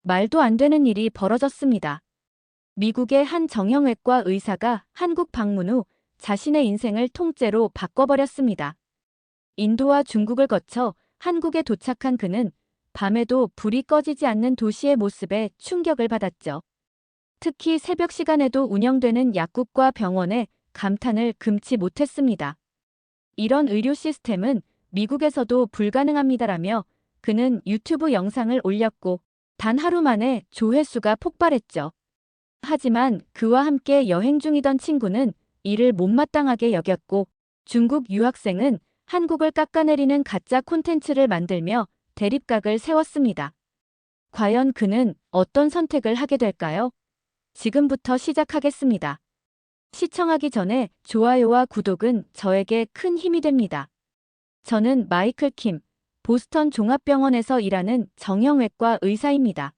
말도 안 되는 일이 벌어졌습니다. 미국의 한 정형외과 의사가 한국 방문 후 자신의 인생을 통째로 바꿔버렸습니다. 인도와 중국을 거쳐 한국에 도착한 그는 밤에도 불이 꺼지지 않는 도시의 모습에 충격을 받았죠. 특히 새벽 시간에도 운영되는 약국과 병원에 감탄을 금치 못했습니다. 이런 의료 시스템은 미국에서도 불가능합니다라며 그는 유튜브 영상을 올렸고 단 하루 만에 조회수가 폭발했죠. 하지만 그와 함께 여행 중이던 친구는 이를 못마땅하게 여겼고 중국 유학생은 한국을 깎아내리는 가짜 콘텐츠를 만들며 대립각을 세웠습니다. 과연 그는 어떤 선택을 하게 될까요? 지금부터 시작하겠습니다. 시청하기 전에 좋아요와 구독은 저에게 큰 힘이 됩니다. 저는 마이클 킴, 보스턴 종합병원에서 일하는 정형외과 의사입니다.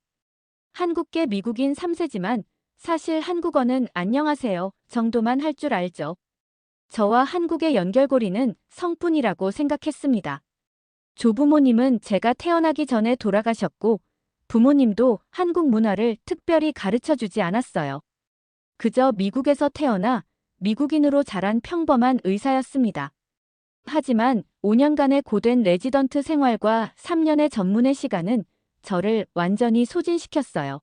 한국계 미국인 3세지만 사실 한국어는 안녕하세요 정도만 할 줄 알죠. 저와 한국의 연결고리는 성뿐이라고 생각했습니다. 조부모님은 제가 태어나기 전에 돌아가셨고 부모님도 한국 문화를 특별히 가르쳐주지 않았어요. 그저 미국에서 태어나 미국인으로 자란 평범한 의사였습니다. 하지만 5년간의 고된 레지던트 생활과 3년의 전문의 시간은 저를 완전히 소진시켰어요.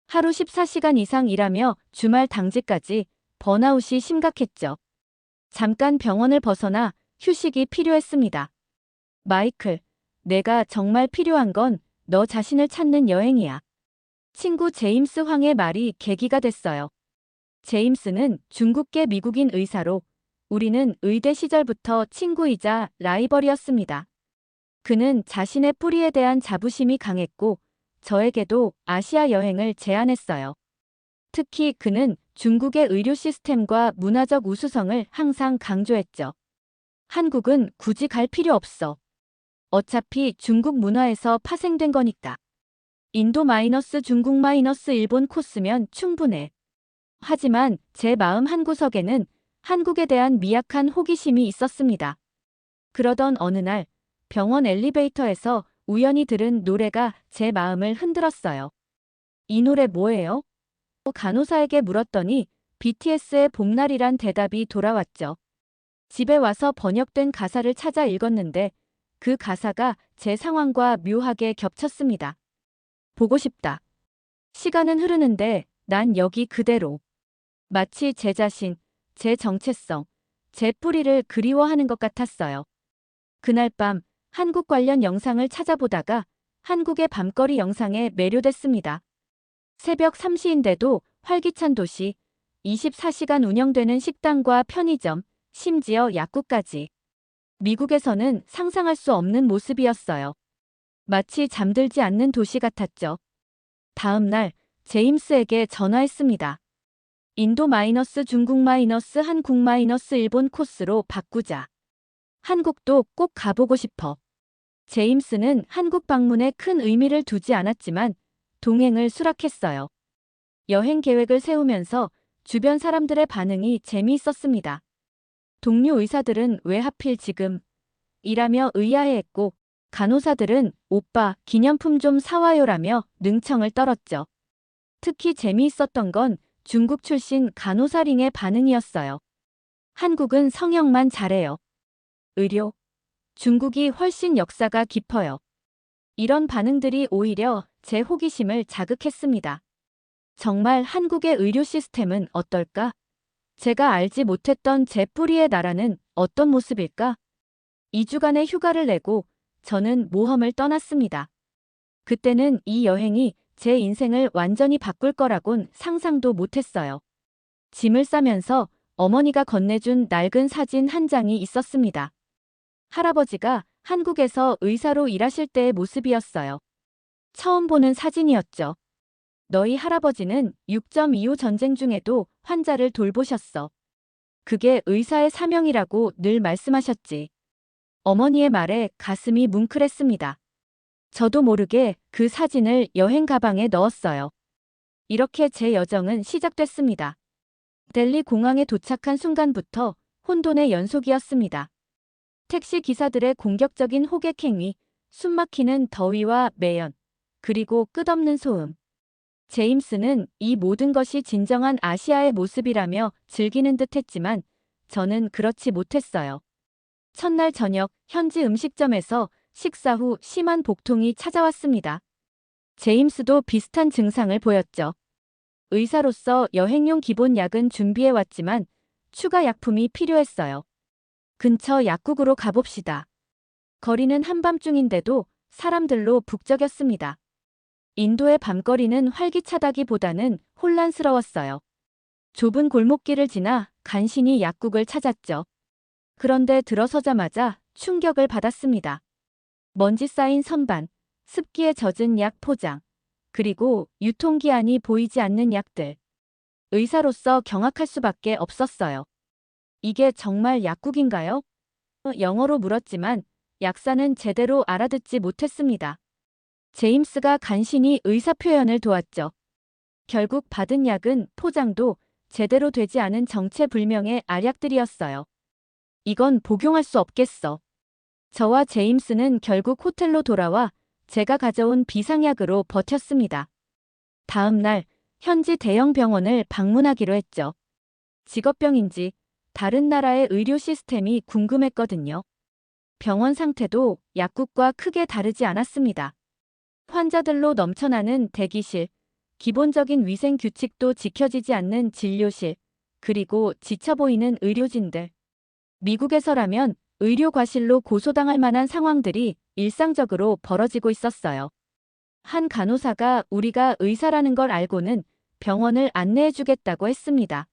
하루 14시간 이상 일하며 주말 당직까지 번아웃이 심각했죠. 잠깐 병원을 벗어나 휴식이 필요했습니다. 마이클, 내가 정말 필요한 건 너 자신을 찾는 여행이야. 친구 제임스 황의 말이 계기가 됐어요. 제임스는 중국계 미국인 의사로 우리는 의대 시절부터 친구이자 라이벌이었습니다. 그는 자신의 뿌리에 대한 자부심이 강했고 저에게도 아시아 여행을 제안했어요. 특히 그는 중국의 의료 시스템과 문화적 우수성을 항상 강조했죠. 한국은 굳이 갈 필요 없어. 어차피 중국 문화에서 파생된 거니까. 인도 마이너스 중국 마이너스 일본 코스면 충분해. 하지만 제 마음 한구석에는 한국에 대한 미약한 호기심이 있었습니다. 그러던 어느 날 병원 엘리베이터에서 우연히 들은 노래가 제 마음을 흔들었어요. 이 노래 뭐예요? 간호사에게 물었더니 BTS의 봄날이란 대답이 돌아왔죠. 집에 와서 번역된 가사를 찾아 읽었는데 그 가사가 제 상황과 묘하게 겹쳤습니다. 보고 싶다. 시간은 흐르는데 난 여기 그대로. 마치 제 자신, 제 정체성, 제 뿌리를 그리워하는 것 같았어요. 그날 밤 한국 관련 영상을 찾아보다가 한국의 밤거리 영상에 매료됐습니다. 새벽 3시인데도 활기찬 도시, 24시간 운영되는 식당과 편의점, 심지어 약국까지. 미국에서는 상상할 수 없는 모습이었어요. 마치 잠들지 않는 도시 같았죠. 다음 날 제임스에게 전화했습니다. 인도 마이너스 중국 마이너스 한국 마이너스 일본 코스로 바꾸자. 한국도 꼭 가보고 싶어. 제임스는 한국 방문에 큰 의미를 두지 않았지만 동행을 수락했어요. 여행 계획을 세우면서 주변 사람들의 반응이 재미있었습니다. 동료 의사들은 왜 하필 지금? 이라며 의아해했고 간호사들은 오빠 기념품 좀 사와요라며 능청을 떨었죠. 특히 재미있었던 건 중국 출신 간호사링의 반응이었어요. 한국은 성형만 잘해요. 의료. 중국이 훨씬 역사가 깊어요. 이런 반응들이 오히려 제 호기심을 자극했습니다. 정말 한국의 의료 시스템은 어떨까? 제가 알지 못했던 제 뿌리의 나라는 어떤 모습일까? 2주간의 휴가를 내고 저는 모험을 떠났습니다. 그때는 이 여행이 제 인생을 완전히 바꿀 거라곤 상상도 못했어요. 짐을 싸면서 어머니가 건네준 낡은 사진 한 장이 있었습니다. 할아버지가 한국에서 의사로 일하실 때의 모습이었어요. 처음 보는 사진이었죠. 너희 할아버지는 6.25 전쟁 중에도 환자를 돌보셨어. 그게 의사의 사명이라고 늘 말씀하셨지. 어머니의 말에 가슴이 뭉클했습니다. 저도 모르게 그 사진을 여행 가방에 넣었어요. 이렇게 제 여정은 시작됐습니다. 델리 공항에 도착한 순간부터 혼돈의 연속이었습니다. 택시 기사들의 공격적인 호객행위, 숨막히는 더위와 매연, 그리고 끝없는 소음. 제임스는 이 모든 것이 진정한 아시아의 모습이라며 즐기는 듯 했지만 저는 그렇지 못했어요. 첫날 저녁 현지 음식점에서 식사 후 심한 복통이 찾아왔습니다. 제임스도 비슷한 증상을 보였죠. 의사로서 여행용 기본 약은 준비해 왔지만 추가 약품이 필요했어요. 근처 약국으로 가봅시다. 거리는 한밤중인데도 사람들로 북적였습니다. 인도의 밤거리는 활기차다기보다는 혼란스러웠어요. 좁은 골목길을 지나 간신히 약국을 찾았죠. 그런데 들어서자마자 충격을 받았습니다. 먼지 쌓인 선반, 습기에 젖은 약 포장, 그리고 유통기한이 보이지 않는 약들. 의사로서 경악할 수밖에 없었어요. 이게 정말 약국인가요? 영어로 물었지만 약사는 제대로 알아듣지 못했습니다. 제임스가 간신히 의사표현을 도왔죠. 결국 받은 약은 포장도 제대로 되지 않은 정체불명의 알약들이었어요. 이건 복용할 수 없겠어. 저와 제임스는 결국 호텔로 돌아와 제가 가져온 비상약으로 버텼습니다. 다음 날 현지 대형 병원을 방문하기로 했죠. 직업병인지 다른 나라의 의료 시스템이 궁금했거든요. 병원 상태도 약국과 크게 다르지 않았습니다. 환자들로 넘쳐나는 대기실, 기본적인 위생 규칙도 지켜지지 않는 진료실, 그리고 지쳐 보이는 의료진들. 미국에서라면 의료 과실로 고소당할 만한 상황들이 일상적으로 벌어지고 있었어요. 한 간호사가 우리가 의사라는 걸 알고는 병원을 안내해주겠다고 했습니다.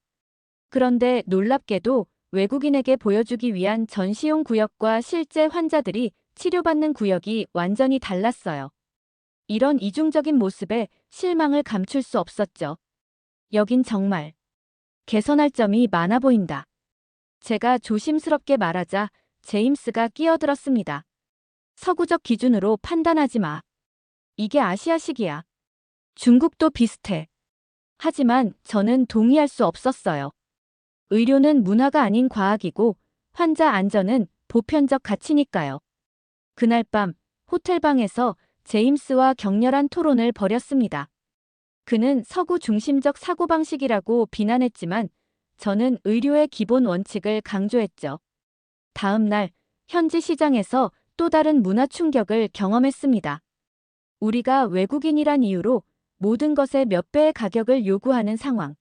그런데 놀랍게도 외국인에게 보여주기 위한 전시용 구역과 실제 환자들이 치료받는 구역이 완전히 달랐어요. 이런 이중적인 모습에 실망을 감출 수 없었죠. 여긴 정말 개선할 점이 많아 보인다. 제가 조심스럽게 말하자 제임스가 끼어들었습니다. 서구적 기준으로 판단하지 마. 이게 아시아식이야. 중국도 비슷해. 하지만 저는 동의할 수 없었어요. 의료는 문화가 아닌 과학이고 환자 안전은 보편적 가치니까요. 그날 밤 호텔방에서 제임스와 격렬한 토론을 벌였습니다. 그는 서구 중심적 사고방식이라고 비난했지만 저는 의료의 기본 원칙을 강조했죠. 다음 날 현지 시장에서 또 다른 문화 충격을 경험했습니다. 우리가 외국인이란 이유로 모든 것의 몇 배의 가격을 요구하는 상황.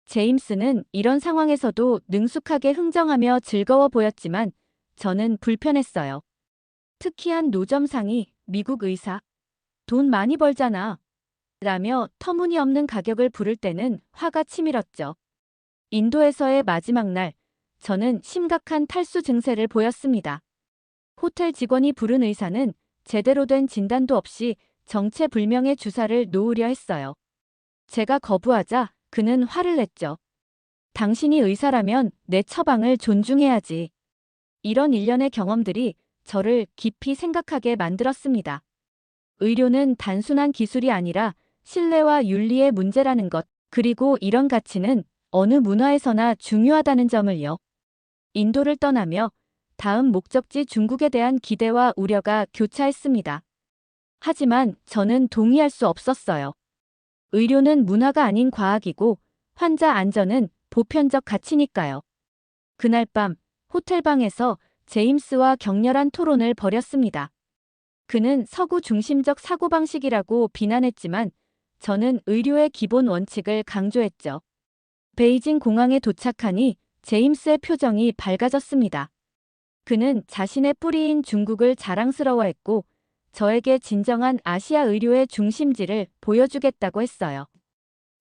제임스는 이런 상황에서도 능숙하게 흥정하며 즐거워 보였지만 저는 불편했어요. 특히 한 노점상이 미국 의사, 돈 많이 벌잖아. 라며 터무니없는 가격을 부를 때는 화가 치밀었죠. 인도에서의 마지막 날, 저는 심각한 탈수 증세를 보였습니다. 호텔 직원이 부른 의사는 제대로 된 진단도 없이 정체불명의 주사를 놓으려 했어요. 제가 거부하자 그는 화를 냈죠. 당신이 의사라면 내 처방을 존중해야지. 이런 일련의 경험들이 저를 깊이 생각하게 만들었습니다. 의료는 단순한 기술이 아니라 신뢰와 윤리의 문제라는 것, 그리고 이런 가치는 어느 문화에서나 중요하다는 점을요. 인도를 떠나며 다음 목적지 중국에 대한 기대와 우려가 교차했습니다. 하지만 저는 동의할 수 없었어요. 의료는 문화가 아닌 과학이고 환자 안전은 보편적 가치니까요. 그날 밤 호텔방에서 제임스와 격렬한 토론을 벌였습니다. 그는 서구 중심적 사고방식이라고 비난했지만 저는 의료의 기본 원칙을 강조했죠. 베이징 공항에 도착하니 제임스의 표정이 밝아졌습니다. 그는 자신의 뿌리인 중국을 자랑스러워했고 저에게 진정한 아시아 의료의 중심지를 보여주겠다고 했어요.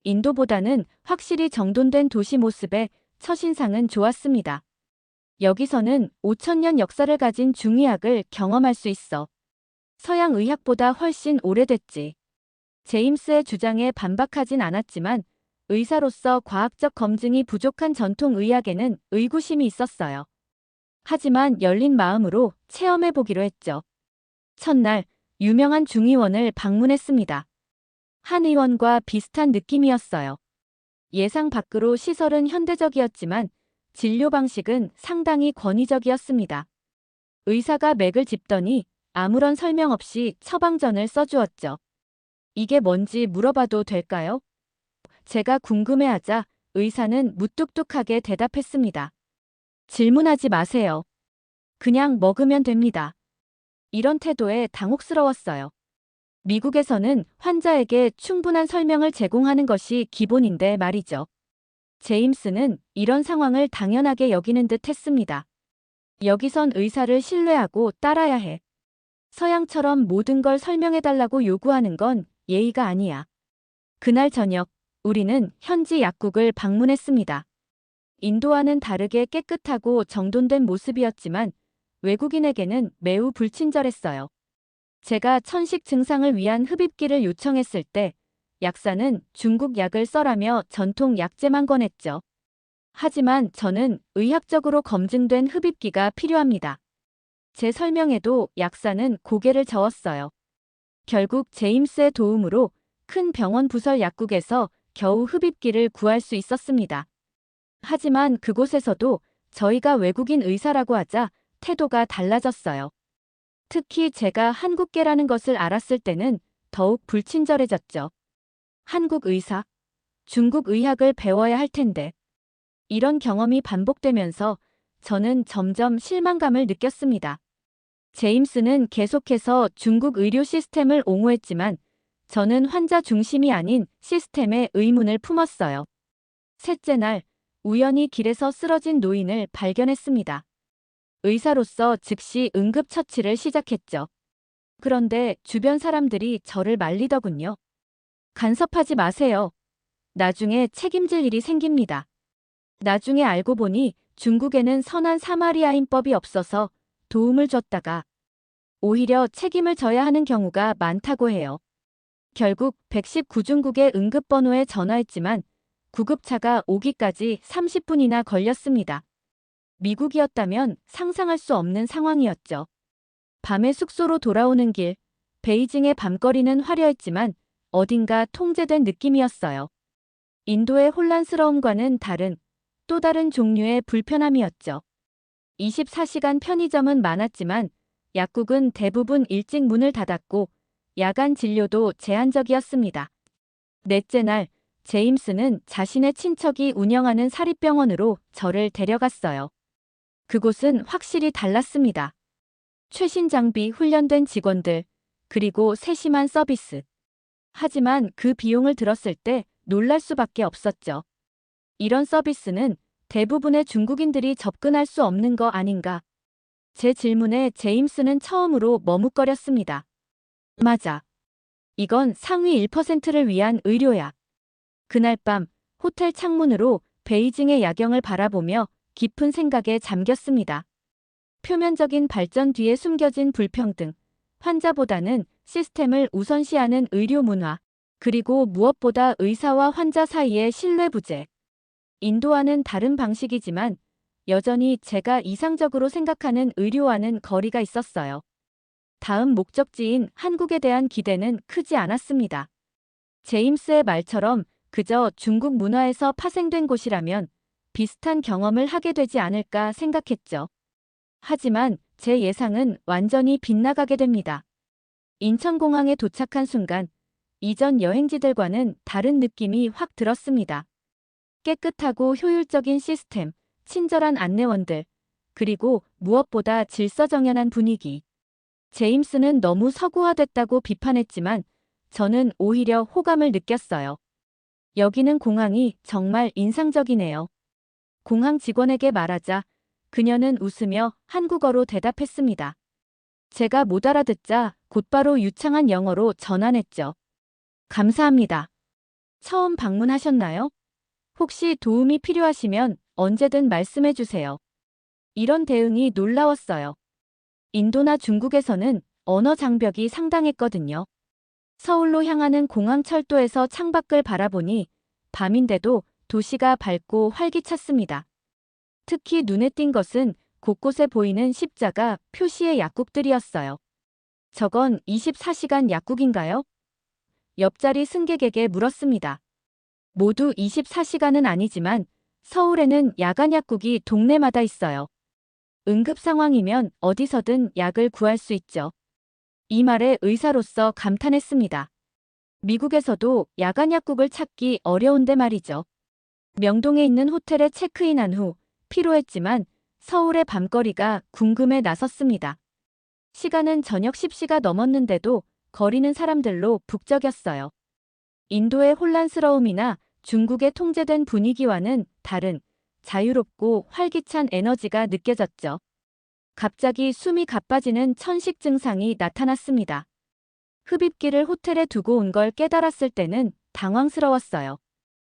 인도보다는 확실히 정돈된 도시 모습에 첫인상은 좋았습니다. 여기서는 5,000년 역사를 가진 중의학을 경험할 수 있어. 서양 의학보다 훨씬 오래됐지. 제임스의 주장에 반박하진 않았지만 의사로서 과학적 검증이 부족한 전통 의학에는 의구심이 있었어요. 하지만 열린 마음으로 체험해보기로 했죠. 첫날 유명한 중의원을 방문했습니다. 한 의원과 비슷한 느낌이었어요. 예상 밖으로 시설은 현대적이었지만 진료 방식은 상당히 권위적이었습니다. 의사가 맥을 짚더니 아무런 설명 없이 처방전을 써주었죠. 이게 뭔지 물어봐도 될까요? 제가 궁금해하자 의사는 무뚝뚝하게 대답했습니다. 질문하지 마세요. 그냥 먹으면 됩니다. 이런 태도에 당혹스러웠어요. 미국에서는 환자에게 충분한 설명을 제공하는 것이 기본인데 말이죠. 제임스는 이런 상황을 당연하게 여기는 듯 했습니다. 여기선 의사를 신뢰하고 따라야 해. 서양처럼 모든 걸 설명해달라고 요구하는 건 예의가 아니야. 그날 저녁, 우리는 현지 약국을 방문했습니다. 인도와는 다르게 깨끗하고 정돈된 모습이었지만 외국인에게는 매우 불친절했어요. 제가 천식 증상을 위한 흡입기를 요청했을 때 약사는 중국 약을 써라며 전통 약재만 권했죠. 하지만 저는 의학적으로 검증된 흡입기가 필요합니다. 제 설명에도 약사는 고개를 저었어요. 결국 제임스의 도움으로 큰 병원 부설 약국에서 겨우 흡입기를 구할 수 있었습니다. 하지만 그곳에서도 저희가 외국인 의사라고 하자 태도가 달라졌어요. 특히 제가 한국계라는 것을 알았을 때는 더욱 불친절해졌죠. 한국 의사, 중국 의학을 배워야 할 텐데. 이런 경험이 반복되면서 저는 점점 실망감을 느꼈습니다. 제임스는 계속해서 중국 의료 시스템을 옹호했지만 저는 환자 중심이 아닌 시스템에 의문을 품었어요. 셋째 날, 우연히 길에서 쓰러진 노인을 발견했습니다. 의사로서 즉시 응급처치를 시작했죠. 그런데 주변 사람들이 저를 말리더군요. 간섭하지 마세요. 나중에 책임질 일이 생깁니다. 나중에 알고 보니 중국에는 선한 사마리아인법이 없어서 도움을 줬다가 오히려 책임을 져야 하는 경우가 많다고 해요. 결국 119중국의 응급번호에 전화했지만 구급차가 오기까지 30분이나 걸렸습니다. 미국이었다면 상상할 수 없는 상황이었죠. 밤에 숙소로 돌아오는 길, 베이징의 밤거리는 화려했지만 어딘가 통제된 느낌이었어요. 인도의 혼란스러움과는 다른 또 다른 종류의 불편함이었죠. 24시간 편의점은 많았지만 약국은 대부분 일찍 문을 닫았고 야간 진료도 제한적이었습니다. 넷째 날, 제임스는 자신의 친척이 운영하는 사립병원으로 저를 데려갔어요. 그곳은 확실히 달랐습니다. 최신 장비, 훈련된 직원들, 그리고 세심한 서비스. 하지만 그 비용을 들었을 때 놀랄 수밖에 없었죠. 이런 서비스는 대부분의 중국인들이 접근할 수 없는 거 아닌가? 제 질문에 제임스는 처음으로 머뭇거렸습니다. 맞아. 이건 상위 1%를 위한 의료야. 그날 밤 호텔 창문으로 베이징의 야경을 바라보며 깊은 생각에 잠겼습니다. 표면적인 발전 뒤에 숨겨진 불평등, 환자보다는 시스템을 우선시하는 의료 문화, 그리고 무엇보다 의사와 환자 사이의 신뢰 부재. 인도와는 다른 방식이지만 여전히 제가 이상적으로 생각하는 의료와는 거리가 있었어요. 다음 목적지인 한국에 대한 기대는 크지 않았습니다. 제임스의 말처럼 그저 중국 문화에서 파생된 곳이라면 비슷한 경험을 하게 되지 않을까 생각했죠. 하지만 제 예상은 완전히 빗나가게 됩니다. 인천공항에 도착한 순간 이전 여행지들과는 다른 느낌이 확 들었습니다. 깨끗하고 효율적인 시스템, 친절한 안내원들, 그리고 무엇보다 질서정연한 분위기. 제임스는 너무 서구화됐다고 비판했지만 저는 오히려 호감을 느꼈어요. 여기는 공항이 정말 인상적이네요. 공항 직원에게 말하자 그녀는 웃으며 한국어로 대답했습니다. 제가 못 알아듣자 곧바로 유창한 영어로 전환했죠. 감사합니다. 처음 방문하셨나요? 혹시 도움이 필요하시면 언제든 말씀해 주세요. 이런 대응이 놀라웠어요. 인도나 중국에서는 언어 장벽이 상당했거든요. 서울로 향하는 공항철도에서 창밖을 바라보니 밤인데도 도시가 밝고 활기찼습니다. 특히 눈에 띈 것은 곳곳에 보이는 십자가 표시의 약국들이었어요. 저건 24시간 약국인가요? 옆자리 승객에게 물었습니다. 모두 24시간은 아니지만 서울에는 야간 약국이 동네마다 있어요. 응급 상황이면 어디서든 약을 구할 수 있죠. 이 말에 의사로서 감탄했습니다. 미국에서도 야간 약국을 찾기 어려운데 말이죠. 명동에 있는 호텔에 체크인한 후 피로했지만 서울의 밤거리가 궁금해 나섰습니다. 시간은 저녁 10시가 넘었는데도 거리는 사람들로 북적였어요. 인도의 혼란스러움이나 중국의 통제된 분위기와는 다른 자유롭고 활기찬 에너지가 느껴졌죠. 갑자기 숨이 가빠지는 천식 증상이 나타났습니다. 흡입기를 호텔에 두고 온 걸 깨달았을 때는 당황스러웠어요.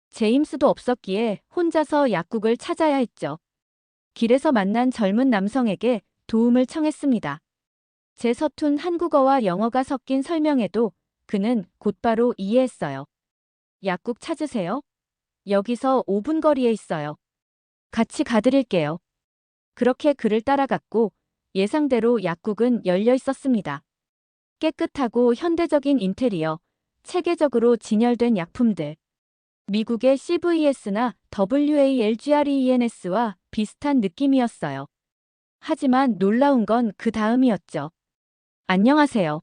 제임스도 없었기에 혼자서 약국을 찾아야 했죠. 길에서 만난 젊은 남성에게 도움을 청했습니다. 제 서툰 한국어와 영어가 섞인 설명에도 그는 곧바로 이해했어요. 약국 찾으세요? 여기서 5분 거리에 있어요. 같이 가드릴게요. 그렇게 그를 따라갔고 예상대로 약국은 열려 있었습니다. 깨끗하고 현대적인 인테리어, 체계적으로 진열된 약품들. 미국의 CVS나 WALGRENS와 비슷한 느낌이었어요. 하지만 놀라운 건 그 다음이었죠. 안녕하세요.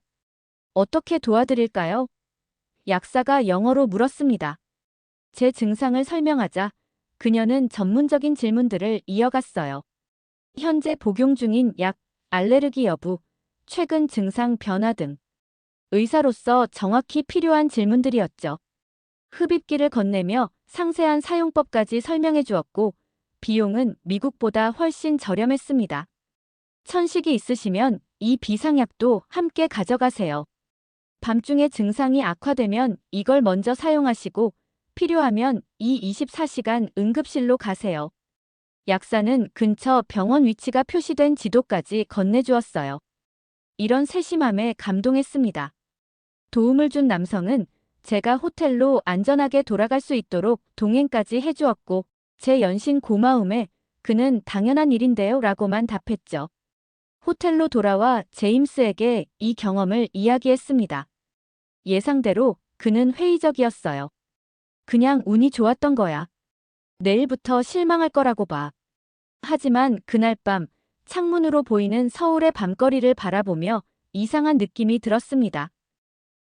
어떻게 도와드릴까요? 약사가 영어로 물었습니다. 제 증상을 설명하자 그녀는 전문적인 질문들을 이어갔어요. 현재 복용 중인 약, 알레르기 여부, 최근 증상 변화 등. 의사로서 정확히 필요한 질문들이었죠. 흡입기를 건네며 상세한 사용법까지 설명해 주었고 비용은 미국보다 훨씬 저렴했습니다. 천식이 있으시면 이 비상약도 함께 가져가세요. 밤중에 증상이 악화되면 이걸 먼저 사용하시고 필요하면 이 24시간 응급실로 가세요. 약사는 근처 병원 위치가 표시된 지도까지 건네주었어요. 이런 세심함에 감동했습니다. 도움을 준 남성은 제가 호텔로 안전하게 돌아갈 수 있도록 동행까지 해주었고 제 연신 고마움에 그는 당연한 일인데요 라고만 답했죠. 호텔로 돌아와 제임스에게 이 경험을 이야기했습니다. 예상대로 그는 회의적이었어요. 그냥 운이 좋았던 거야. 내일부터 실망할 거라고 봐. 하지만 그날 밤 창문으로 보이는 서울의 밤거리를 바라보며 이상한 느낌이 들었습니다.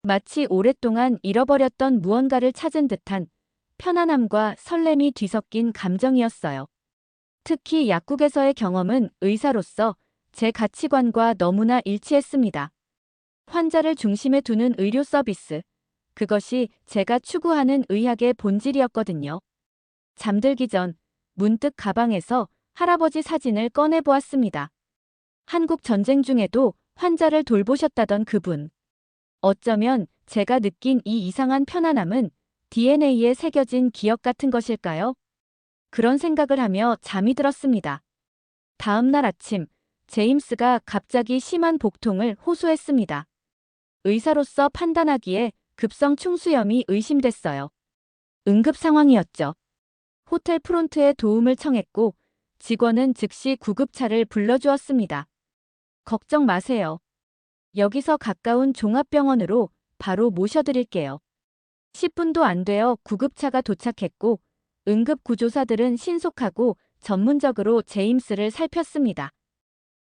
마치 오랫동안 잃어버렸던 무언가를 찾은 듯한 편안함과 설렘이 뒤섞인 감정이었어요. 특히 약국에서의 경험은 의사로서 제 가치관과 너무나 일치했습니다. 환자를 중심에 두는 의료 서비스. 그것이 제가 추구하는 의학의 본질이었거든요. 잠들기 전 문득 가방에서 할아버지 사진을 꺼내보았습니다. 한국 전쟁 중에도 환자를 돌보셨다던 그분. 어쩌면 제가 느낀 이 이상한 편안함은 DNA에 새겨진 기억 같은 것일까요? 그런 생각을 하며 잠이 들었습니다. 다음 날 아침, 제임스가 갑자기 심한 복통을 호소했습니다. 의사로서 판단하기에 급성 충수염이 의심됐어요. 응급 상황이었죠. 호텔 프론트에 도움을 청했고 직원은 즉시 구급차를 불러주었습니다. 걱정 마세요. 여기서 가까운 종합병원으로 바로 모셔드릴게요. 10분도 안 되어 구급차가 도착했고 응급구조사들은 신속하고 전문적으로 제임스를 살폈습니다.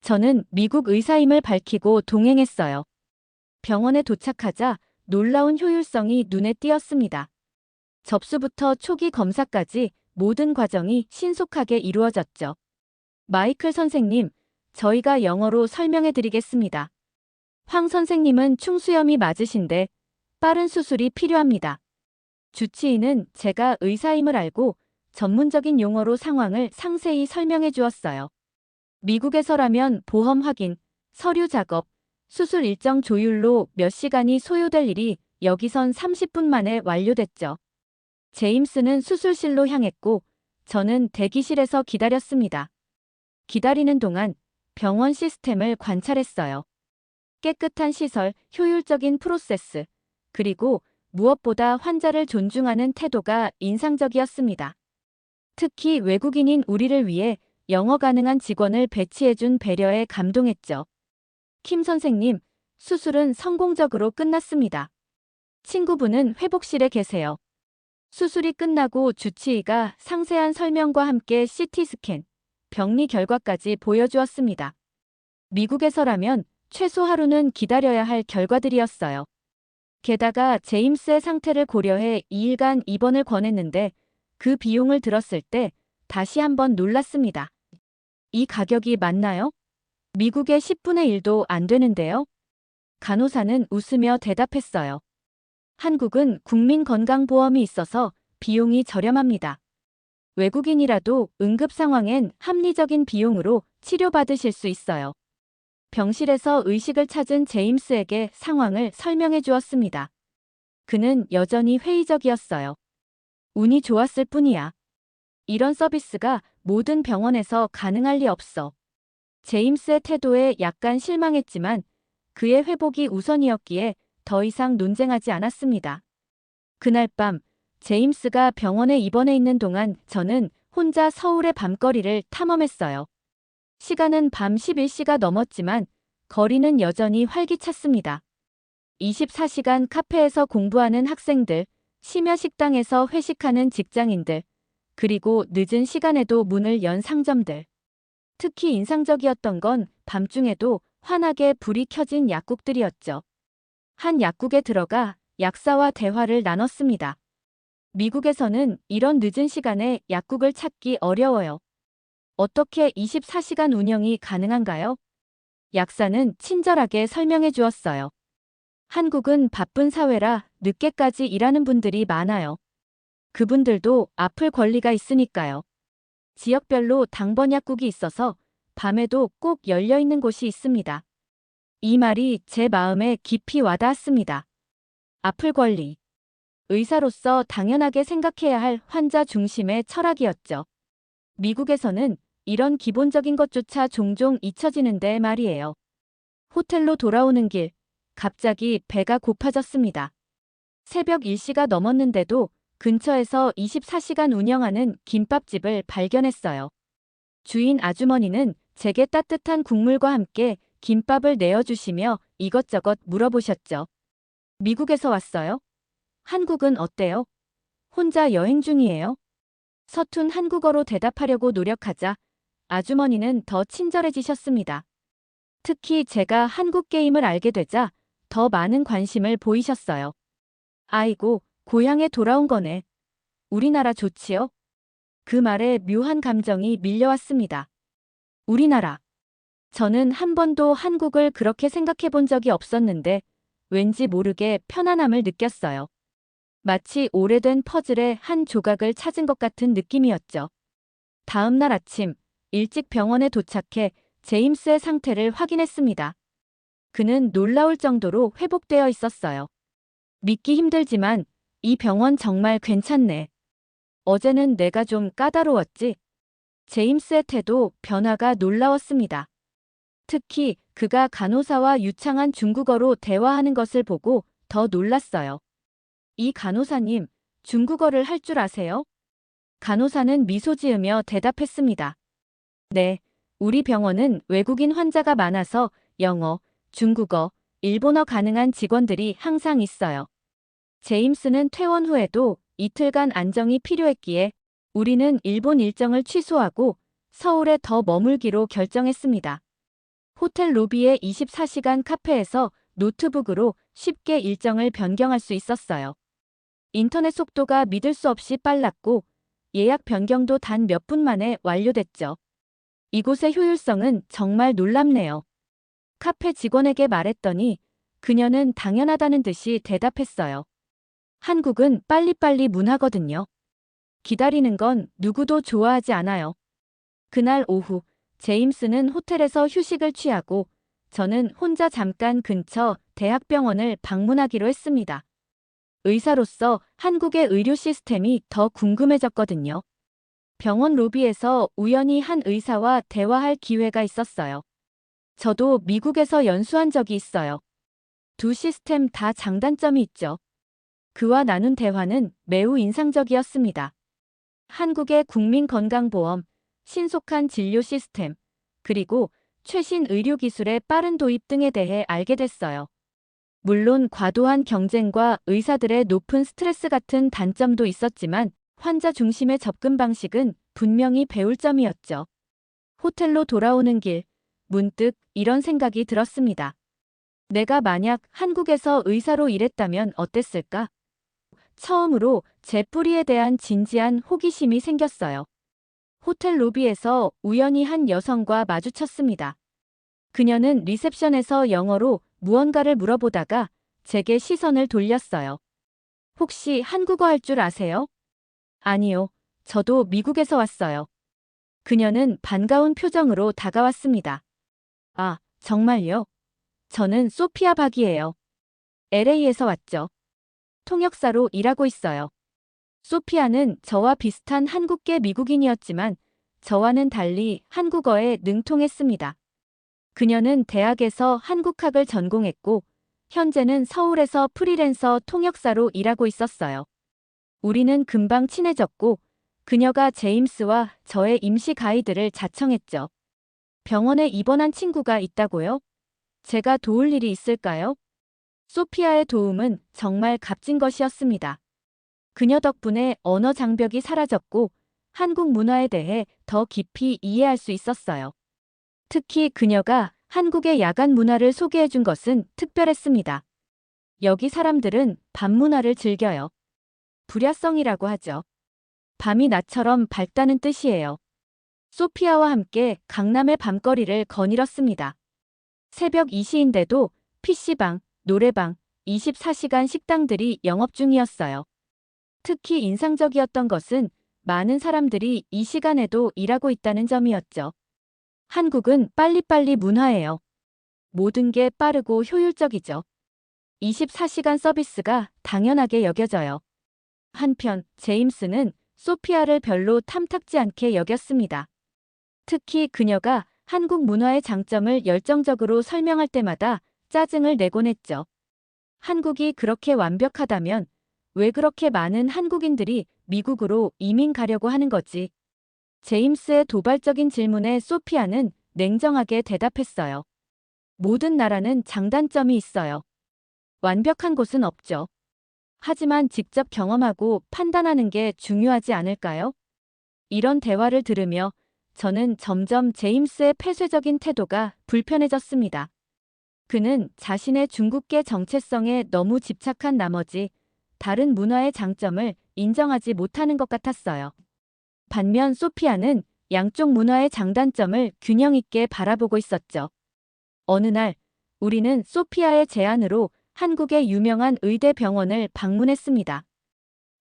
저는 미국 의사임을 밝히고 동행했어요. 병원에 도착하자 놀라운 효율성이 눈에 띄었습니다. 접수부터 초기 검사까지 모든 과정이 신속하게 이루어졌죠. 마이클 선생님, 저희가 영어로 설명해 드리겠습니다. 황 선생님은 충수염이 맞으신데 빠른 수술이 필요합니다. 주치의는 제가 의사임을 알고 전문적인 용어로 상황을 상세히 설명해 주었어요. 미국에서라면 보험 확인, 서류 작업, 수술 일정 조율로 몇 시간이 소요될 일이 여기선 30분 만에 완료됐죠. 제임스는 수술실로 향했고 저는 대기실에서 기다렸습니다. 기다리는 동안 병원 시스템을 관찰했어요. 깨끗한 시설, 효율적인 프로세스, 그리고 무엇보다 환자를 존중하는 태도가 인상적이었습니다. 특히 외국인인 우리를 위해 영어 가능한 직원을 배치해준 배려에 감동했죠. 킴 선생님, 수술은 성공적으로 끝났습니다. 친구분은 회복실에 계세요. 수술이 끝나고 주치의가 상세한 설명과 함께 CT 스캔, 병리 결과까지 보여주었습니다. 미국에서라면 최소 하루는 기다려야 할 결과들이었어요. 게다가 제임스의 상태를 고려해 2일간 입원을 권했는데 그 비용을 들었을 때 다시 한번 놀랐습니다. 이 가격이 맞나요? 미국의 10분의 1도 안 되는데요. 간호사는 웃으며 대답했어요. 한국은 국민건강보험이 있어서 비용이 저렴합니다. 외국인이라도 응급 상황엔 합리적인 비용으로 치료받으실 수 있어요. 병실에서 의식을 찾은 제임스에게 상황을 설명해 주었습니다. 그는 여전히 회의적이었어요. 운이 좋았을 뿐이야. 이런 서비스가 모든 병원에서 가능할 리 없어. 제임스의 태도에 약간 실망했지만 그의 회복이 우선이었기에 더 이상 논쟁하지 않았습니다. 그날 밤 제임스가 병원에 입원해 있는 동안 저는 혼자 서울의 밤거리를 탐험했어요. 시간은 밤 11시가 넘었지만 거리는 여전히 활기찼습니다. 24시간 카페에서 공부하는 학생들, 심야 식당에서 회식하는 직장인들, 그리고 늦은 시간에도 문을 연 상점들. 특히 인상적이었던 건 밤중에도 환하게 불이 켜진 약국들이었죠. 한 약국에 들어가 약사와 대화를 나눴습니다. 미국에서는 이런 늦은 시간에 약국을 찾기 어려워요. 어떻게 24시간 운영이 가능한가요? 약사는 친절하게 설명해 주었어요. 한국은 바쁜 사회라 늦게까지 일하는 분들이 많아요. 그분들도 아플 권리가 있으니까요. 지역별로 당번 약국이 있어서 밤에도 꼭 열려 있는 곳이 있습니다. 이 말이 제 마음에 깊이 와닿았습니다. 아플 권리. 의사로서 당연하게 생각해야 할 환자 중심의 철학이었죠. 미국에서는 이런 기본적인 것조차 종종 잊혀지는데 말이에요. 호텔로 돌아오는 길, 갑자기 배가 고파졌습니다. 새벽 1시가 넘었는데도 근처에서 24시간 운영하는 김밥집을 발견했어요. 주인 아주머니는 제게 따뜻한 국물과 함께 김밥을 내어주시며 이것저것 물어보셨죠. 미국에서 왔어요? 한국은 어때요? 혼자 여행 중이에요? 서툰 한국어로 대답하려고 노력하자 아주머니는 더 친절해지셨습니다. 특히 제가 한국 게임을 알게 되자 더 많은 관심을 보이셨어요. 아이고, 고향에 돌아온 거네. 우리나라 좋지요? 그 말에 묘한 감정이 밀려왔습니다. 우리나라. 저는 한 번도 한국을 그렇게 생각해 본 적이 없었는데 왠지 모르게 편안함을 느꼈어요. 마치 오래된 퍼즐의 한 조각을 찾은 것 같은 느낌이었죠. 다음 날 아침, 일찍 병원에 도착해 제임스의 상태를 확인했습니다. 그는 놀라울 정도로 회복되어 있었어요. 믿기 힘들지만 이 병원 정말 괜찮네. 어제는 내가 좀 까다로웠지. 제임스의 태도 변화가 놀라웠습니다. 특히 그가 간호사와 유창한 중국어로 대화하는 것을 보고 더 놀랐어요. 이 간호사님, 중국어를 할 줄 아세요? 간호사는 미소 지으며 대답했습니다. 네, 우리 병원은 외국인 환자가 많아서 영어, 중국어, 일본어 가능한 직원들이 항상 있어요. 제임스는 퇴원 후에도 이틀간 안정이 필요했기에 우리는 일본 일정을 취소하고 서울에 더 머물기로 결정했습니다. 호텔 로비의 24시간 카페에서 노트북으로 쉽게 일정을 변경할 수 있었어요. 인터넷 속도가 믿을 수 없이 빨랐고 예약 변경도 단 몇 분 만에 완료됐죠. 이곳의 효율성은 정말 놀랍네요. 카페 직원에게 말했더니 그녀는 당연하다는 듯이 대답했어요. 한국은 빨리빨리 문하거든요. 기다리는 건 누구도 좋아하지 않아요. 그날 오후 제임스는 호텔에서 휴식을 취하고 저는 혼자 잠깐 근처 대학병원을 방문하기로 했습니다. 의사로서 한국의 의료 시스템이 더 궁금해졌거든요. 병원 로비에서 우연히 한 의사와 대화할 기회가 있었어요. 저도 미국에서 연수한 적이 있어요. 두 시스템 다 장단점이 있죠. 그와 나눈 대화는 매우 인상적이었습니다. 한국의 국민건강보험, 신속한 진료 시스템, 그리고 최신 의료기술의 빠른 도입 등에 대해 알게 됐어요. 물론 과도한 경쟁과 의사들의 높은 스트레스 같은 단점도 있었지만 환자 중심의 접근 방식은 분명히 배울 점이었죠. 호텔로 돌아오는 길, 문득 이런 생각이 들었습니다. 내가 만약 한국에서 의사로 일했다면 어땠을까? 처음으로 제 뿌리에 대한 진지한 호기심이 생겼어요. 호텔 로비에서 우연히 한 여성과 마주쳤습니다. 그녀는 리셉션에서 영어로 무언가를 물어보다가 제게 시선을 돌렸어요. 혹시 한국어 할 줄 아세요? 아니요. 저도 미국에서 왔어요. 그녀는 반가운 표정으로 다가왔습니다. 아, 정말요? 저는 소피아 박이에요. LA에서 왔죠. 통역사로 일하고 있어요. 소피아는 저와 비슷한 한국계 미국인이었지만 저와는 달리 한국어에 능통했습니다. 그녀는 대학에서 한국학을 전공했고 현재는 서울에서 프리랜서 통역사로 일하고 있었어요. 우리는 금방 친해졌고 그녀가 제임스와 저의 임시 가이드를 자청했죠. 병원에 입원한 친구가 있다고요? 제가 도울 일이 있을까요? 소피아의 도움은 정말 값진 것이었습니다. 그녀 덕분에 언어 장벽이 사라졌고 한국 문화에 대해 더 깊이 이해할 수 있었어요. 특히 그녀가 한국의 야간 문화를 소개해 준 것은 특별했습니다. 여기 사람들은 밤 문화를 즐겨요. 불야성이라고 하죠. 밤이 낮처럼 밝다는 뜻이에요. 소피아와 함께 강남의 밤거리를 거닐었습니다. 새벽 2시인데도 PC방, 노래방, 24시간 식당들이 영업 중이었어요. 특히 인상적이었던 것은 많은 사람들이 이 시간에도 일하고 있다는 점이었죠. 한국은 빨리빨리 문화예요. 모든 게 빠르고 효율적이죠. 24시간 서비스가 당연하게 여겨져요. 한편 제임스는 소피아를 별로 탐탁지 않게 여겼습니다. 특히 그녀가 한국 문화의 장점을 열정적으로 설명할 때마다 짜증을 내곤 했죠. 한국이 그렇게 완벽하다면 왜 그렇게 많은 한국인들이 미국으로 이민 가려고 하는 거지? 제임스의 도발적인 질문에 소피아는 냉정하게 대답했어요. 모든 나라는 장단점이 있어요. 완벽한 곳은 없죠. 하지만 직접 경험하고 판단하는 게 중요하지 않을까요? 이런 대화를 들으며 저는 점점 제임스의 폐쇄적인 태도가 불편해졌습니다. 그는 자신의 중국계 정체성에 너무 집착한 나머지 다른 문화의 장점을 인정하지 못하는 것 같았어요. 반면 소피아는 양쪽 문화의 장단점을 균형 있게 바라보고 있었죠. 어느 날 우리는 소피아의 제안으로 한국의 유명한 의대 병원을 방문했습니다.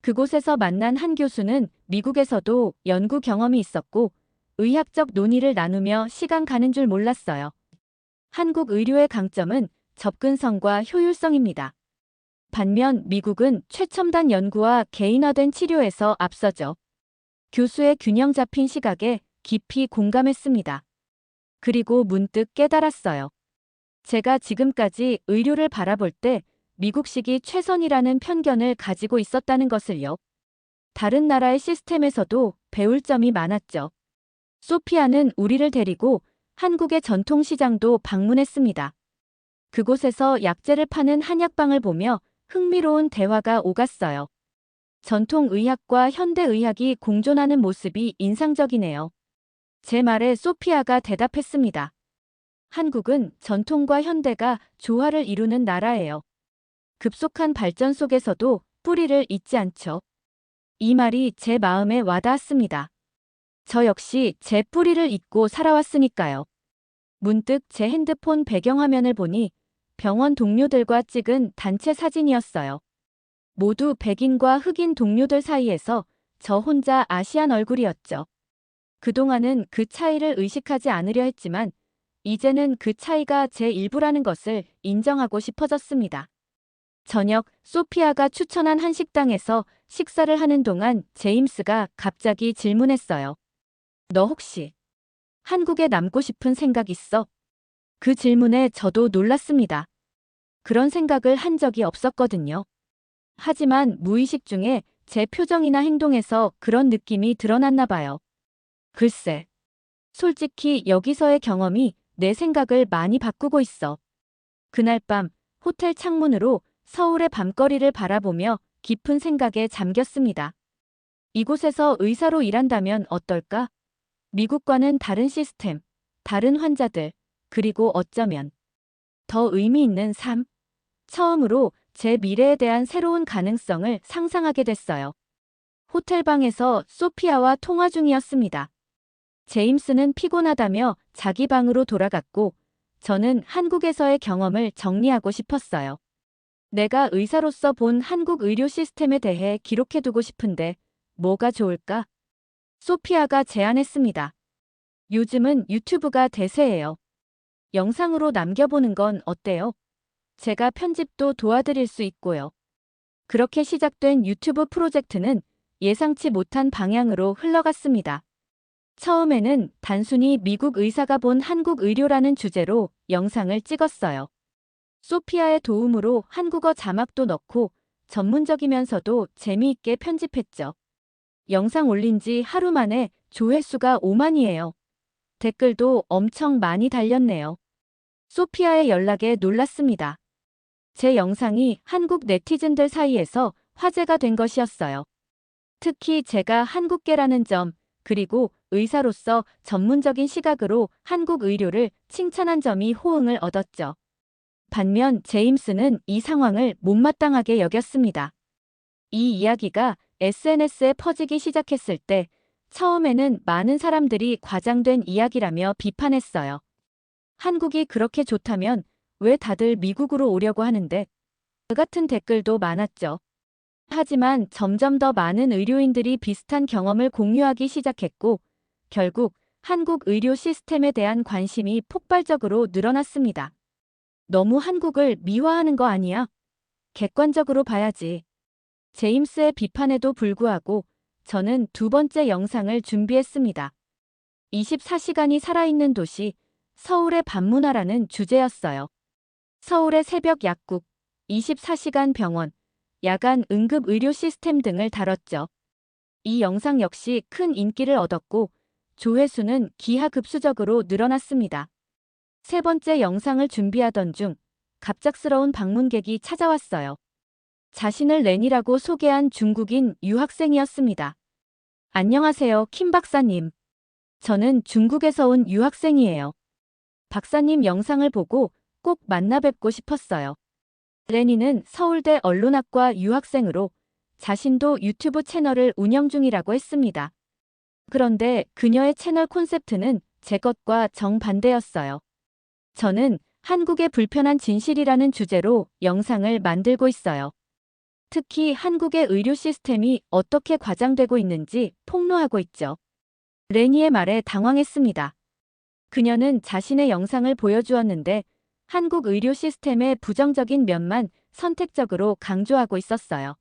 그곳에서 만난 한 교수는 미국에서도 연구 경험이 있었고 의학적 논의를 나누며 시간 가는 줄 몰랐어요. 한국 의료의 강점은 접근성과 효율성입니다. 반면 미국은 최첨단 연구와 개인화된 치료에서 앞서죠. 교수의 균형 잡힌 시각에 깊이 공감했습니다. 그리고 문득 깨달았어요. 제가 지금까지 의료를 바라볼 때 미국식이 최선이라는 편견을 가지고 있었다는 것을요. 다른 나라의 시스템에서도 배울 점이 많았죠. 소피아는 우리를 데리고 한국의 전통시장도 방문했습니다. 그곳에서 약재를 파는 한약방을 보며 흥미로운 대화가 오갔어요. 전통의학과 현대의학이 공존하는 모습이 인상적이네요. 제 말에 소피아가 대답했습니다. 한국은 전통과 현대가 조화를 이루는 나라예요. 급속한 발전 속에서도 뿌리를 잊지 않죠. 이 말이 제 마음에 와닿았습니다. 저 역시 제 뿌리를 잊고 살아왔으니까요. 문득 제 핸드폰 배경화면을 보니 병원 동료들과 찍은 단체 사진이었어요. 모두 백인과 흑인 동료들 사이에서 저 혼자 아시안 얼굴이었죠. 그동안은 그 차이를 의식하지 않으려 했지만 이제는 그 차이가 제 일부라는 것을 인정하고 싶어졌습니다. 저녁 소피아가 추천한 한 식당에서 식사를 하는 동안 제임스가 갑자기 질문했어요. 너 혹시 한국에 남고 싶은 생각 있어? 그 질문에 저도 놀랐습니다. 그런 생각을 한 적이 없었거든요. 하지만 무의식 중에 제 표정이나 행동에서 그런 느낌이 드러났나 봐요. 글쎄, 솔직히 여기서의 경험이 내 생각을 많이 바꾸고 있어. 그날 밤 호텔 창문으로 서울의 밤거리를 바라보며 깊은 생각에 잠겼습니다. 이곳에서 의사로 일한다면 어떨까? 미국과는 다른 시스템, 다른 환자들, 그리고 어쩌면 더 의미 있는 삶. 처음으로 제 미래에 대한 새로운 가능성을 상상하게 됐어요. 호텔방에서 소피아와 통화 중이었습니다. 제임스는 피곤하다며 자기 방으로 돌아갔고, 저는 한국에서의 경험을 정리하고 싶었어요. 내가 의사로서 본 한국 의료 시스템에 대해 기록해두고 싶은데 뭐가 좋을까? 소피아가 제안했습니다. 요즘은 유튜브가 대세예요. 영상으로 남겨보는 건 어때요? 제가 편집도 도와드릴 수 있고요. 그렇게 시작된 유튜브 프로젝트는 예상치 못한 방향으로 흘러갔습니다. 처음에는 단순히 미국 의사가 본 한국 의료라는 주제로 영상을 찍었어요. 소피아의 도움으로 한국어 자막도 넣고 전문적이면서도 재미있게 편집했죠. 영상 올린 지 하루 만에 조회수가 5만이에요. 댓글도 엄청 많이 달렸네요. 소피아의 연락에 놀랐습니다. 제 영상이 한국 네티즌들 사이에서 화제가 된 것이었어요. 특히 제가 한국계라는 점, 그리고 의사로서 전문적인 시각으로 한국 의료를 칭찬한 점이 호응을 얻었죠. 반면 제임스는 이 상황을 못마땅하게 여겼습니다. 이 이야기가 SNS에 퍼지기 시작했을 때 처음에는 많은 사람들이 과장된 이야기라며 비판했어요. 한국이 그렇게 좋다면 왜 다들 미국으로 오려고 하는데? 그 같은 댓글도 많았죠. 하지만 점점 더 많은 의료인들이 비슷한 경험을 공유하기 시작했고, 결국 한국 의료 시스템에 대한 관심이 폭발적으로 늘어났습니다. 너무 한국을 미화하는 거 아니야? 객관적으로 봐야지. 제임스의 비판에도 불구하고 저는 두 번째 영상을 준비했습니다. 24시간이 살아있는 도시, 서울의 밤문화라는 주제였어요. 서울의 새벽 약국, 24시간 병원, 야간 응급 의료 시스템 등을 다뤘죠. 이 영상 역시 큰 인기를 얻었고 조회수는 기하급수적으로 늘어났습니다. 세 번째 영상을 준비하던 중 갑작스러운 방문객이 찾아왔어요. 자신을 렌이라고 소개한 중국인 유학생이었습니다. 안녕하세요, 킴 박사님. 저는 중국에서 온 유학생이에요. 박사님 영상을 보고 꼭 만나 뵙고 싶었어요. 레니는 서울대 언론학과 유학생으로 자신도 유튜브 채널을 운영 중이라고 했습니다. 그런데 그녀의 채널 콘셉트는 제 것과 정반대였어요. 저는 한국의 불편한 진실이라는 주제로 영상을 만들고 있어요. 특히 한국의 의료 시스템이 어떻게 과장되고 있는지 폭로하고 있죠. 레니의 말에 당황했습니다. 그녀는 자신의 영상을 보여주었는데 한국 의료 시스템의 부정적인 면만 선택적으로 강조하고 있었어요.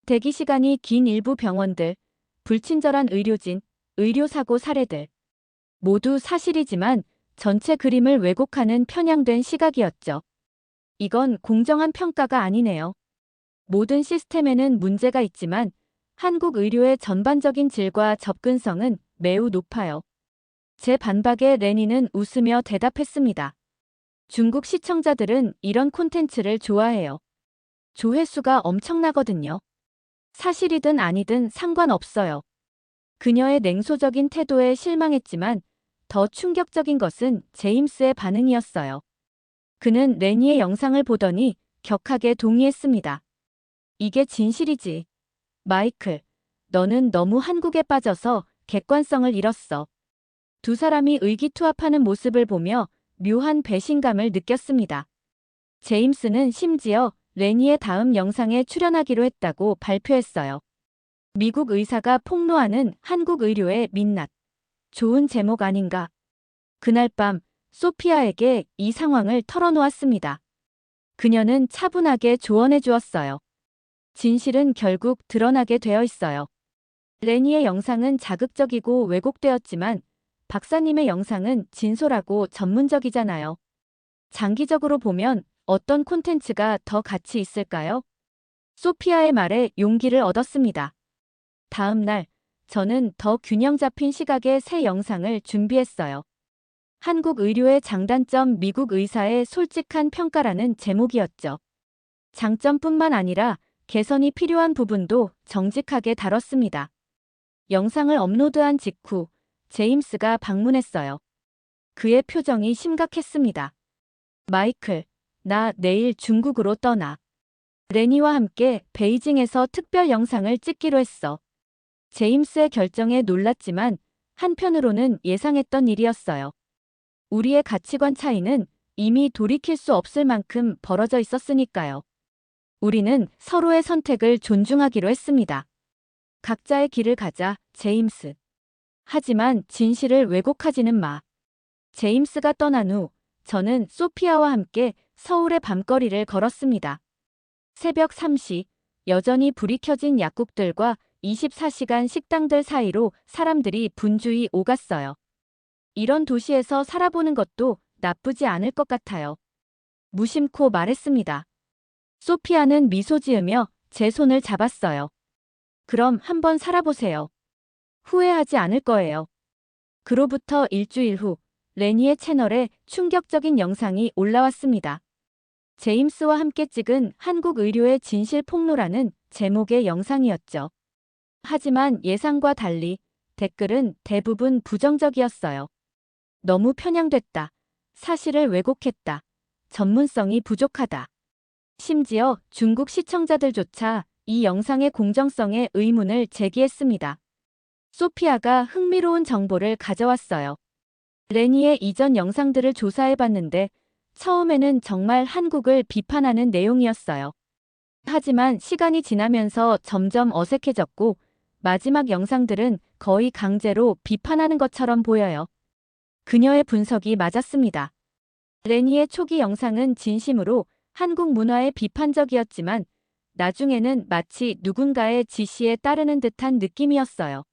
대기 시간이 긴 일부 병원들, 불친절한 의료진, 의료사고 사례들. 모두 사실이지만 전체 그림을 왜곡하는 편향된 시각이었죠. 이건 공정한 평가가 아니네요. 모든 시스템에는 문제가 있지만 한국 의료의 전반적인 질과 접근성은 매우 높아요. 제 반박에 레니는 웃으며 대답했습니다. 중국 시청자들은 이런 콘텐츠를 좋아해요. 조회수가 엄청나거든요. 사실이든 아니든 상관없어요. 그녀의 냉소적인 태도에 실망했지만 더 충격적인 것은 제임스의 반응이었어요. 그는 레니의 영상을 보더니 격하게 동의했습니다. 이게 진실이지. 마이클, 너는 너무 한국에 빠져서 객관성을 잃었어. 두 사람이 의기투합하는 모습을 보며 묘한 배신감을 느꼈습니다. 제임스는 심지어 레니의 다음 영상에 출연하기로 했다고 발표했어요. 미국 의사가 폭로하는 한국 의료의 민낯. 좋은 제목 아닌가? 그날 밤 소피아에게 이 상황을 털어놓았습니다. 그녀는 차분하게 조언해 주었어요. 진실은 결국 드러나게 되어 있어요. 레니의 영상은 자극적이고 왜곡되었지만 박사님의 영상은 진솔하고 전문적이잖아요. 장기적으로 보면 어떤 콘텐츠가 더 가치 있을까요? 소피아의 말에 용기를 얻었습니다. 다음 날, 저는 더 균형 잡힌 시각의 새 영상을 준비했어요. 한국 의료의 장단점 미국 의사의 솔직한 평가라는 제목이었죠. 장점뿐만 아니라 개선이 필요한 부분도 정직하게 다뤘습니다. 영상을 업로드한 직후 제임스가 방문했어요. 그의 표정이 심각했습니다. 마이클, 나 내일 중국으로 떠나. 레니와 함께 베이징에서 특별 영상을 찍기로 했어. 제임스의 결정에 놀랐지만 한편으로는 예상했던 일이었어요. 우리의 가치관 차이는 이미 돌이킬 수 없을 만큼 벌어져 있었으니까요. 우리는 서로의 선택을 존중하기로 했습니다. 각자의 길을 가자, 제임스. 하지만 진실을 왜곡하지는 마. 제임스가 떠난 후 저는 소피아와 함께 서울의 밤거리를 걸었습니다. 새벽 3시, 여전히 불이 켜진 약국들과 24시간 식당들 사이로 사람들이 분주히 오갔어요. 이런 도시에서 살아보는 것도 나쁘지 않을 것 같아요. 무심코 말했습니다. 소피아는 미소 지으며 제 손을 잡았어요. 그럼 한번 살아보세요. 후회하지 않을 거예요. 그로부터 일주일 후 레니의 채널에 충격적인 영상이 올라왔습니다. 제임스와 함께 찍은 한국 의료의 진실 폭로라는 제목의 영상이었죠. 하지만 예상과 달리 댓글은 대부분 부정적이었어요. 너무 편향됐다. 사실을 왜곡했다. 전문성이 부족하다. 심지어 중국 시청자들조차 이 영상의 공정성에 의문을 제기했습니다. 소피아가 흥미로운 정보를 가져왔어요. 레니의 이전 영상들을 조사해봤는데 처음에는 정말 한국을 비판하는 내용이었어요. 하지만 시간이 지나면서 점점 어색해졌고 마지막 영상들은 거의 강제로 비판하는 것처럼 보여요. 그녀의 분석이 맞았습니다. 레니의 초기 영상은 진심으로 한국 문화에 비판적이었지만 나중에는 마치 누군가의 지시에 따르는 듯한 느낌이었어요.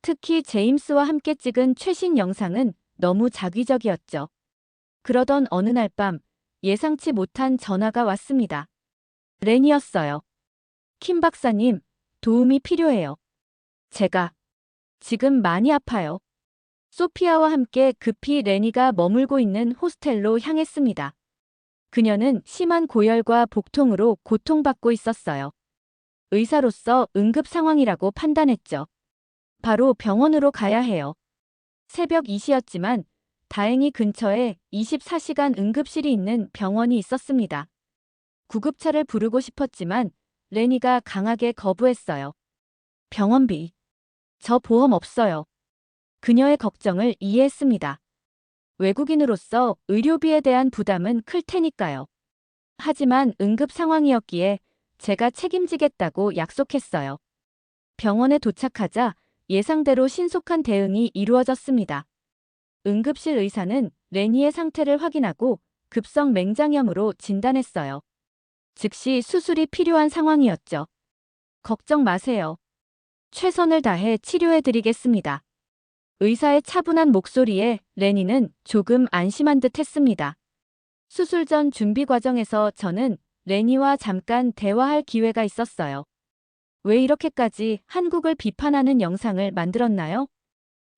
특히 제임스와 함께 찍은 최신 영상은 너무 자기적이었죠. 그러던 어느 날 밤 예상치 못한 전화가 왔습니다. 렌이었어요. 킴 박사님, 도움이 필요해요. 제가 지금 많이 아파요. 소피아와 함께 급히 레니가 머물고 있는 호스텔로 향했습니다. 그녀는 심한 고열과 복통으로 고통받고 있었어요. 의사로서 응급 상황이라고 판단했죠. 바로 병원으로 가야 해요. 새벽 2시였지만 다행히 근처에 24시간 응급실이 있는 병원이 있었습니다. 구급차를 부르고 싶었지만 레니가 강하게 거부했어요. 병원비. 저 보험 없어요. 그녀의 걱정을 이해했습니다. 외국인으로서 의료비에 대한 부담은 클 테니까요. 하지만 응급 상황이었기에 제가 책임지겠다고 약속했어요. 병원에 도착하자 예상대로 신속한 대응이 이루어졌습니다. 응급실 의사는 레니의 상태를 확인하고 급성 맹장염으로 진단했어요. 즉시 수술이 필요한 상황이었죠. 걱정 마세요. 최선을 다해 치료해드리겠습니다. 의사의 차분한 목소리에 레니는 조금 안심한 듯 했습니다. 수술 전 준비 과정에서 저는 레니와 잠깐 대화할 기회가 있었어요. 왜 이렇게까지 한국을 비판하는 영상을 만들었나요?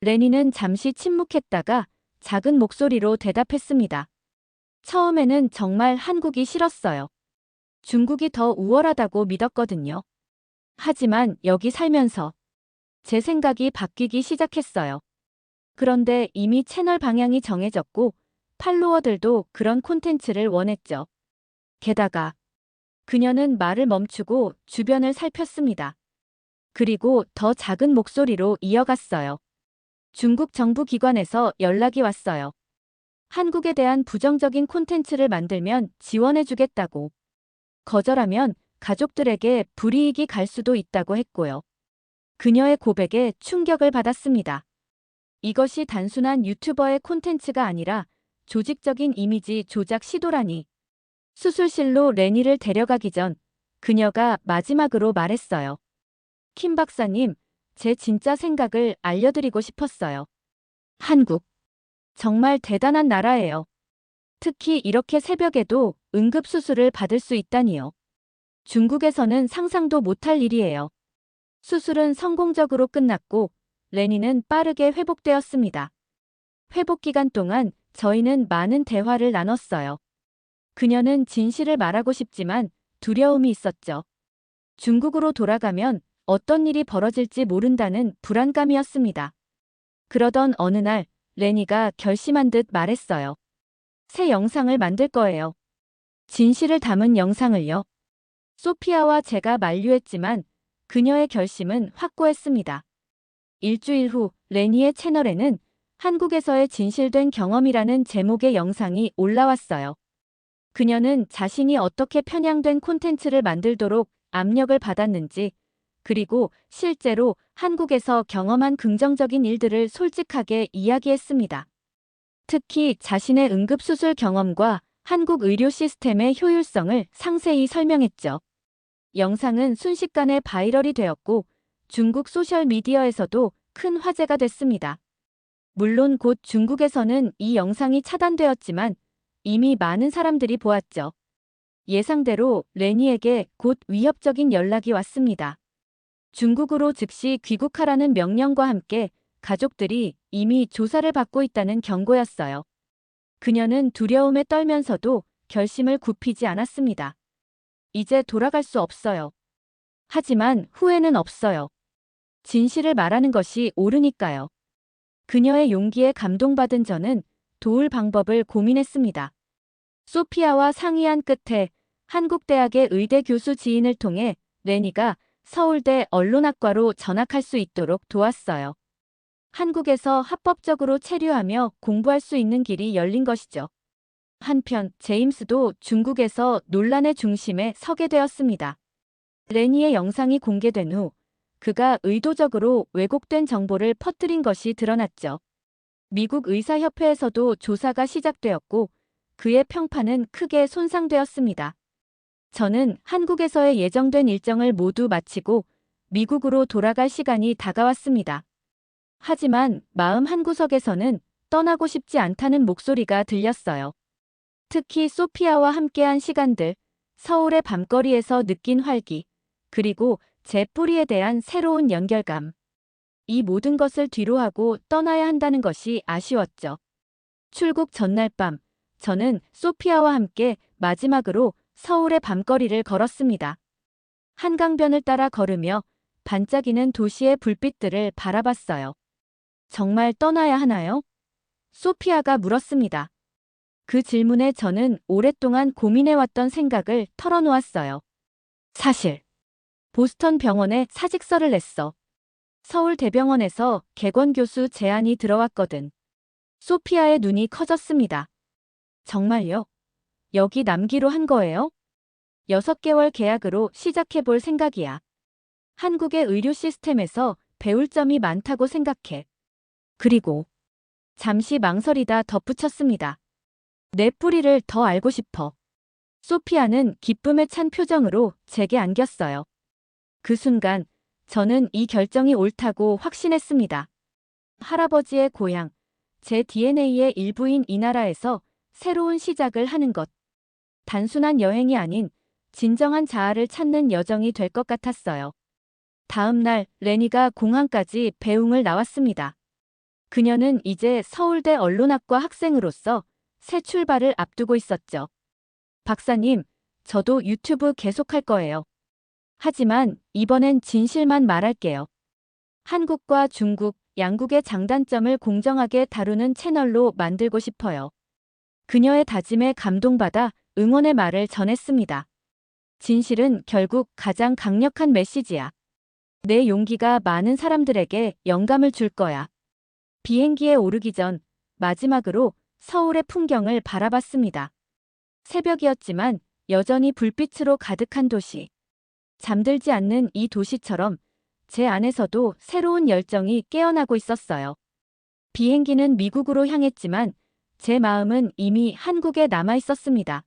레니는 잠시 침묵했다가 작은 목소리로 대답했습니다. 처음에는 정말 한국이 싫었어요. 중국이 더 우월하다고 믿었거든요. 하지만 여기 살면서 제 생각이 바뀌기 시작했어요. 그런데 이미 채널 방향이 정해졌고 팔로워들도 그런 콘텐츠를 원했죠. 게다가 그녀는 말을 멈추고 주변을 살폈습니다. 그리고 더 작은 목소리로 이어갔어요. 중국 정부 기관에서 연락이 왔어요. 한국에 대한 부정적인 콘텐츠를 만들면 지원해주겠다고. 거절하면 가족들에게 불이익이 갈 수도 있다고 했고요. 그녀의 고백에 충격을 받았습니다. 이것이 단순한 유튜버의 콘텐츠가 아니라 조직적인 이미지 조작 시도라니. 수술실로 레니를 데려가기 전 그녀가 마지막으로 말했어요. 킴 박사님, 제 진짜 생각을 알려드리고 싶었어요. 한국. 정말 대단한 나라예요. 특히 이렇게 새벽에도 응급수술을 받을 수 있다니요. 중국에서는 상상도 못할 일이에요. 수술은 성공적으로 끝났고 레니는 빠르게 회복되었습니다. 회복 기간 동안 저희는 많은 대화를 나눴어요. 그녀는 진실을 말하고 싶지만 두려움이 있었죠. 중국으로 돌아가면 어떤 일이 벌어질지 모른다는 불안감이었습니다. 그러던 어느 날 레니가 결심한 듯 말했어요. 새 영상을 만들 거예요. 진실을 담은 영상을요. 소피아와 제가 만류했지만 그녀의 결심은 확고했습니다. 일주일 후 레니의 채널에는 한국에서의 진실된 경험이라는 제목의 영상이 올라왔어요. 그녀는 자신이 어떻게 편향된 콘텐츠를 만들도록 압력을 받았는지, 그리고 실제로 한국에서 경험한 긍정적인 일들을 솔직하게 이야기했습니다. 특히 자신의 응급수술 경험과 한국 의료 시스템의 효율성을 상세히 설명했죠. 영상은 순식간에 바이럴이 되었고 중국 소셜미디어에서도 큰 화제가 됐습니다. 물론 곧 중국에서는 이 영상이 차단되었지만 이미 많은 사람들이 보았죠. 예상대로 레니에게 곧 위협적인 연락이 왔습니다. 중국으로 즉시 귀국하라는 명령과 함께 가족들이 이미 조사를 받고 있다는 경고였어요. 그녀는 두려움에 떨면서도 결심을 굽히지 않았습니다. 이제 돌아갈 수 없어요. 하지만 후회는 없어요. 진실을 말하는 것이 옳으니까요. 그녀의 용기에 감동받은 저는 도울 방법을 고민했습니다. 소피아와 상의한 끝에 한국대학의 의대 교수 지인을 통해 레니가 서울대 언론학과로 전학할 수 있도록 도왔어요. 한국에서 합법적으로 체류하며 공부할 수 있는 길이 열린 것이죠. 한편 제임스도 중국에서 논란의 중심에 서게 되었습니다. 레니의 영상이 공개된 후 그가 의도적으로 왜곡된 정보를 퍼뜨린 것이 드러났죠. 미국 의사협회에서도 조사가 시작되었고 그의 평판은 크게 손상되었습니다. 저는 한국에서의 예정된 일정을 모두 마치고 미국으로 돌아갈 시간이 다가왔습니다. 하지만 마음 한구석에서는 떠나고 싶지 않다는 목소리가 들렸어요. 특히 소피아와 함께한 시간들, 서울의 밤거리에서 느낀 활기, 그리고 제 뿌리에 대한 새로운 연결감. 이 모든 것을 뒤로하고 떠나야 한다는 것이 아쉬웠죠. 출국 전날 밤, 저는 소피아와 함께 마지막으로 서울의 밤거리를 걸었습니다. 한강변을 따라 걸으며 반짝이는 도시의 불빛들을 바라봤어요. 정말 떠나야 하나요? 소피아가 물었습니다. 그 질문에 저는 오랫동안 고민해왔던 생각을 털어놓았어요. 사실, 보스턴 병원에 사직서를 냈어. 서울대병원에서 객원 교수 제안이 들어왔거든. 소피아의 눈이 커졌습니다. 정말요? 여기 남기로 한 거예요? 6개월 계약으로 시작해볼 생각이야. 한국의 의료 시스템에서 배울 점이 많다고 생각해. 그리고 잠시 망설이다 덧붙였습니다. 내 뿌리를 더 알고 싶어. 소피아는 기쁨에 찬 표정으로 제게 안겼어요. 그 순간 저는 이 결정이 옳다고 확신했습니다. 할아버지의 고향, 제 DNA의 일부인 이 나라에서 새로운 시작을 하는 것. 단순한 여행이 아닌 진정한 자아를 찾는 여정이 될 것 같았어요. 다음 날 레니가 공항까지 배웅을 나왔습니다. 그녀는 이제 서울대 언론학과 학생으로서 새 출발을 앞두고 있었죠. 박사님, 저도 유튜브 계속할 거예요. 하지만 이번엔 진실만 말할게요. 한국과 중국, 양국의 장단점을 공정하게 다루는 채널로 만들고 싶어요. 그녀의 다짐에 감동받아 응원의 말을 전했습니다. 진실은 결국 가장 강력한 메시지야. 내 용기가 많은 사람들에게 영감을 줄 거야. 비행기에 오르기 전 마지막으로 서울의 풍경을 바라봤습니다. 새벽이었지만 여전히 불빛으로 가득한 도시. 잠들지 않는 이 도시처럼 제 안에서도 새로운 열정이 깨어나고 있었어요. 비행기는 미국으로 향했지만 제 마음은 이미 한국에 남아 있었습니다.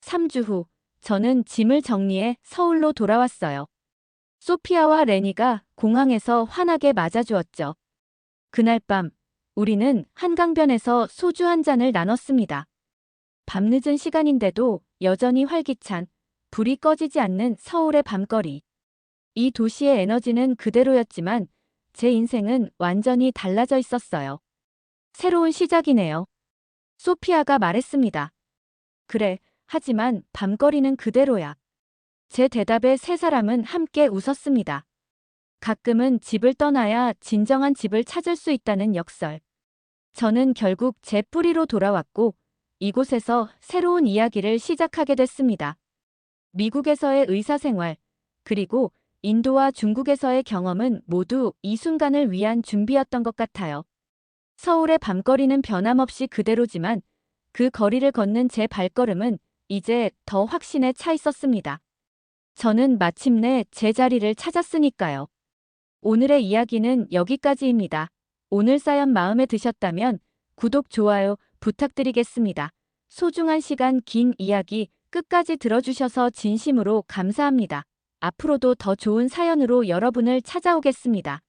3주 후 저는 짐을 정리해 서울로 돌아왔어요. 소피아와 레니가 공항에서 환하게 맞아주었죠. 그날 밤 우리는 한강변에서 소주 한 잔을 나눴습니다. 밤늦은 시간인데도 여전히 활기찬, 불이 꺼지지 않는 서울의 밤거리. 이 도시의 에너지는 그대로였지만 제 인생은 완전히 달라져 있었어요. 새로운 시작이네요. 소피아가 말했습니다. 그래, 하지만 밤거리는 그대로야. 제 대답에 세 사람은 함께 웃었습니다. 가끔은 집을 떠나야 진정한 집을 찾을 수 있다는 역설. 저는 결국 제 뿌리로 돌아왔고 이곳에서 새로운 이야기를 시작하게 됐습니다. 미국에서의 의사생활, 그리고 인도와 중국에서의 경험은 모두 이 순간을 위한 준비였던 것 같아요. 서울의 밤거리는 변함없이 그대로지만 그 거리를 걷는 제 발걸음은 이제 더 확신에 차 있었습니다. 저는 마침내 제 자리를 찾았으니까요. 오늘의 이야기는 여기까지입니다. 오늘 사연 마음에 드셨다면 구독, 좋아요 부탁드리겠습니다. 소중한 시간, 긴 이야기 끝까지 들어주셔서 진심으로 감사합니다. 앞으로도 더 좋은 사연으로 여러분을 찾아오겠습니다.